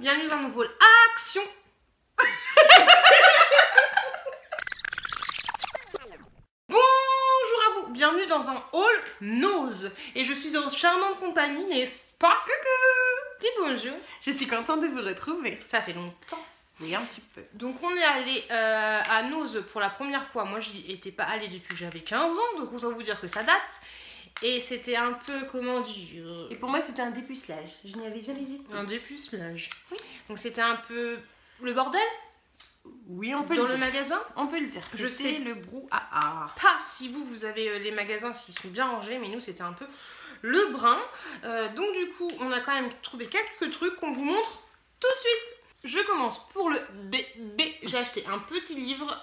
bienvenue dans un nouveau Action. Bonjour à vous, bienvenue dans un All Nose. Et je suis en charmante compagnie, n'est-ce pas? Coucou. Dis bonjour. Je suis contente de vous retrouver. Ça fait longtemps. Oui, un petit peu. Donc on est allé à Nose pour la première fois. Moi je n'y étais pas allée depuis que j'avais 15 ans, donc autant vous dire que ça date. Et c'était un peu, comment dire... Et pour moi c'était un dépucelage, je n'y avais jamais été. Un dépucelage. Oui. Donc c'était un peu le bordel. Oui, on peut dans le le dire. magasin. On peut le dire. Je sais le brouhaha. Pas si vous avez les magasins s'ils sont bien rangés, mais nous c'était un peu le brin. Donc du coup on a quand même trouvé quelques trucs qu'on vous montre tout de suite. Je commence pour le bébé. J'ai acheté un petit livre,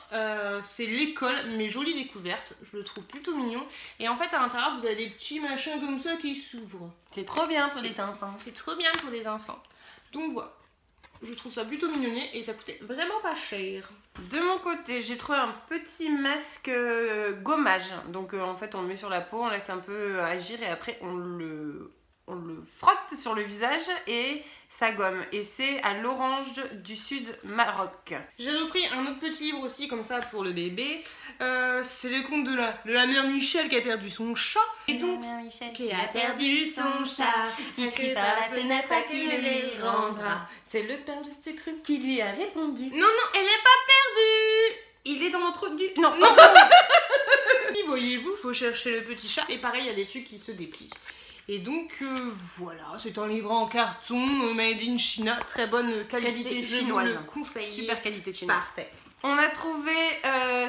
c'est l'école, mes jolies découvertes. Je le trouve plutôt mignon. Et en fait à l'intérieur vous avez des petits machins comme ça qui s'ouvrent. C'est trop bien pour les enfants. C'est trop bien pour les enfants. Donc voilà. Je trouve ça plutôt mignonné et ça coûtait vraiment pas cher. De mon côté, j'ai trouvé un petit masque gommage. Donc en fait, on le met sur la peau, on laisse un peu agir et après on le frotte sur le visage et ça gomme. Et c'est à l'Orange du Sud Maroc. J'ai repris un autre petit livre aussi comme ça pour le bébé. C'est les contes de la mère Michel qui a perdu son chat. Et donc, qui a perdu son chat, qui crie par la fenêtre à qui le lui rendra. C'est le père de ce cru Qui lui a répondu. Non, non, elle n'est pas perdue. Il est dans mon trou du... Non, non. Voyez-vous, il faut chercher le petit chat. Et pareil, il y a des trucs qui se déplient. Et donc voilà, c'est un livre en carton, made in China, très bonne qualité chinoise. Je vous le conseille. Super qualité chinoise. Parfait. On a trouvé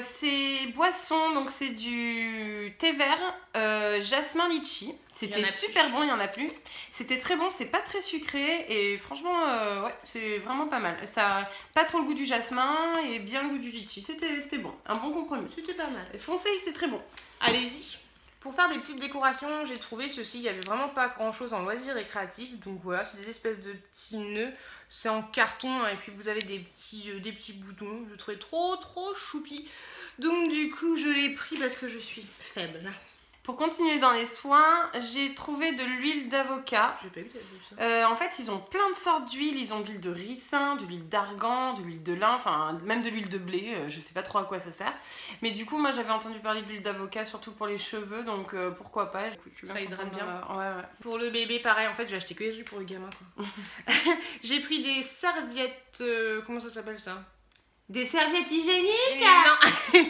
ces boissons, donc c'est du thé vert, jasmin litchi. C'était super bon, il n'y en a plus. C'était très bon, c'est pas très sucré et franchement, ouais, c'est vraiment pas mal. Ça a pas trop le goût du jasmin et bien le goût du litchi. C'était bon, un bon compromis. C'était pas mal. Foncez, c'est très bon. Allez-y. Pour faire des petites décorations, j'ai trouvé ceci. Il n'y avait vraiment pas grand chose en loisirs et créatifs. Donc voilà, c'est des espèces de petits nœuds. C'est en carton et puis vous avez des petits boutons. Je le trouvais trop choupi. Donc du coup, je l'ai pris parce que je suis faible. Pour continuer dans les soins, j'ai trouvé de l'huile d'avocat. J'ai pas vu ça. En fait, ils ont plein de sortes d'huile. Ils ont de l'huile de ricin, de l'huile d'argan, de l'huile de lin, enfin même de l'huile de blé. Je sais pas trop à quoi ça sert. Mais du coup, moi j'avais entendu parler de l'huile d'avocat surtout pour les cheveux, donc pourquoi pas. Ça hydrate bien. Ouais. Pour le bébé, pareil. En fait, j'ai acheté que les huiles pour le gamin, quoi. J'ai pris des serviettes. Comment ça s'appelle ça? Des serviettes hygiéniques. Non.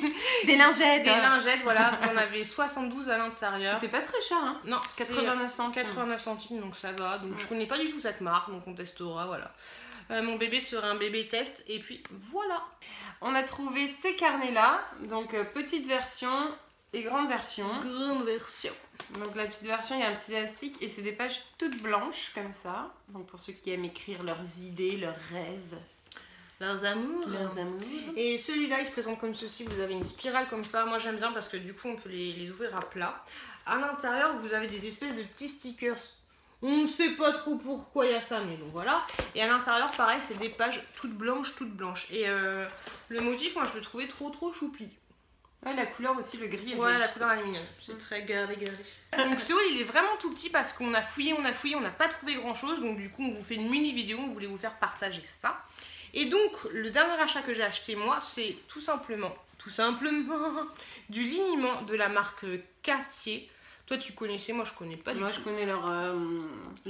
Des lingettes. Des lingettes, voilà. On avait 72 à l'intérieur. C'était pas très cher, hein. Non, 89 centimes. 89 centimes, donc ça va. Donc je connais pas du tout cette marque, donc on testera, voilà. Mon bébé sera un bébé test, et puis voilà. On a trouvé ces carnets-là, donc petite version et grande version. Grande version. Donc la petite version, il y a un petit élastique et c'est des pages toutes blanches, comme ça. Donc pour ceux qui aiment écrire leurs idées, leurs rêves. Leurs amours. Et celui-là, il se présente comme ceci. Vous avez une spirale comme ça. Moi, j'aime bien parce que du coup, on peut les ouvrir à plat. À l'intérieur, vous avez des espèces de petits stickers. On ne sait pas trop pourquoi il y a ça, mais bon, voilà. Et à l'intérieur, pareil, c'est des pages toutes blanches. Et le motif, moi, je le trouvais trop choupi. Ouais, la couleur aussi, le gris. Ouais, la couleur est mignonne. C'est très garé. Donc ce haul, il est vraiment tout petit parce qu'on a fouillé, on n'a pas trouvé grand-chose. Donc du coup, on vous fait une mini vidéo. On voulait vous faire partager ça. Et donc, le dernier achat que j'ai acheté, moi, c'est tout simplement, du liniment de la marque Cattier. Toi, tu connaissais, moi, je connais pas du tout. Moi, je connais leur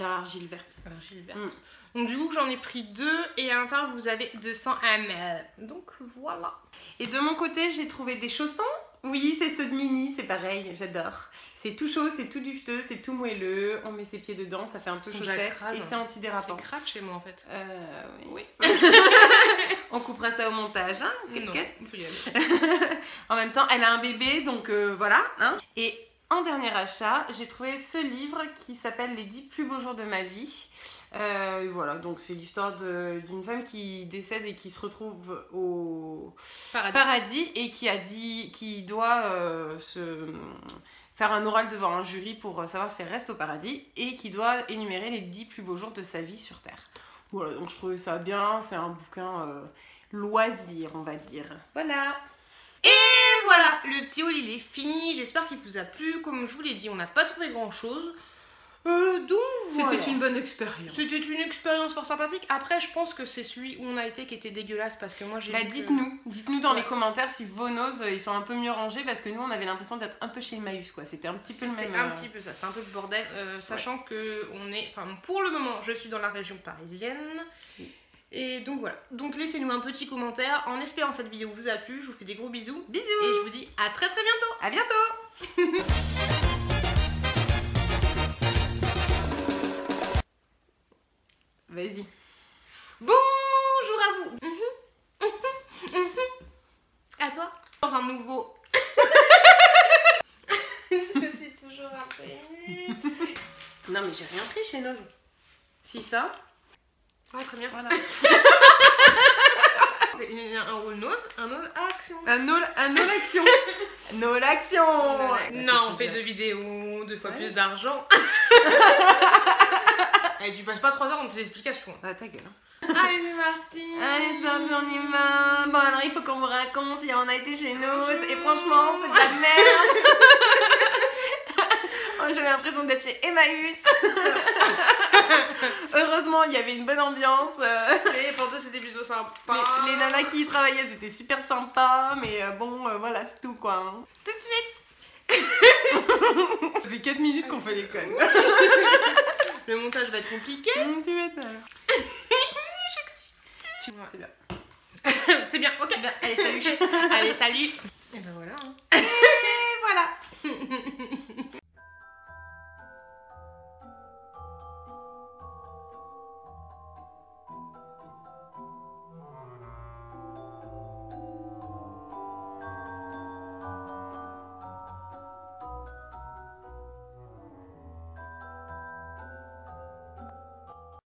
argile verte. L'argile verte. Donc, du coup, j'en ai pris 2 et à l'intérieur, vous avez 200 ml. Donc, voilà. Et de mon côté, j'ai trouvé des chaussons. Oui, c'est ceux de Mini, c'est pareil, j'adore. C'est tout chaud, c'est tout dufteux, c'est tout moelleux. On met ses pieds dedans, ça fait un peu chaussette et c'est antidérapant. C'est crade chez moi en fait. Oui. On coupera ça au montage, hein. Non, en même temps, elle a un bébé, donc voilà. Hein. Et en dernier achat, j'ai trouvé ce livre qui s'appelle Les 10 plus beaux jours de ma vie. Voilà, donc c'est l'histoire d'une femme qui décède et qui se retrouve au paradis et qui doit faire un oral devant un jury pour savoir si elle reste au paradis et qui doit énumérer les 10 plus beaux jours de sa vie sur Terre. Voilà, donc je trouvais ça bien, c'est un bouquin loisir, on va dire. Voilà. Et voilà, le petit haul il est fini, j'espère qu'il vous a plu. Comme je vous l'ai dit, on n'a pas trouvé grand chose. Donc voilà. C'était une bonne expérience. C'était une expérience fort sympathique. Après, je pense que c'est celui où on a été qui était dégueulasse parce que moi j'ai. Bah, vu que- dites-nous dans les commentaires si vos noses ils sont un peu mieux rangés parce que nous on avait l'impression d'être un peu chez Emmaüs quoi. C'était un petit peu le C'était même. un petit peu ça, c'était un peu le bordel, sachant que on est, enfin pour le moment, je suis dans la région parisienne. Oui. Et donc voilà. Donc laissez-nous un petit commentaire en espérant que cette vidéo vous a plu. Je vous fais des gros bisous. Bisous. Et je vous dis à très très bientôt. À bientôt. Vas-y. Bonjour à vous. À toi. Dans un nouveau. Je suis toujours après. Non mais j'ai rien pris chez Nose. Si ça. Ouais, très bien. Voilà. Un rôle nose, un nose action. Un all action. Nol action. Non, on fait 2 vidéos, 2 fois plus d'argent. Et tu passes pas 3 heures dans tes explications. Bah ta gueule. Allez, c'est parti. Allez c'est parti on y va. Bon alors il faut qu'on vous raconte. Hier on a été chez Nose et franchement c'est de la merde. J'avais l'impression d'être chez Emmaüs. Heureusement, il y avait une bonne ambiance. Et pour toi, c'était plutôt sympa. Les nanas qui y travaillaient, c'était super sympa. Mais bon, voilà, c'est tout quoi. Hein. Tout de suite. Ça fait 4 minutes qu'on fait l'école. Le montage va être compliqué. Tu m'étonnes. C'est bien. C'est bien. C'est bien, ok. C'est bien. Allez, salut. Allez, salut.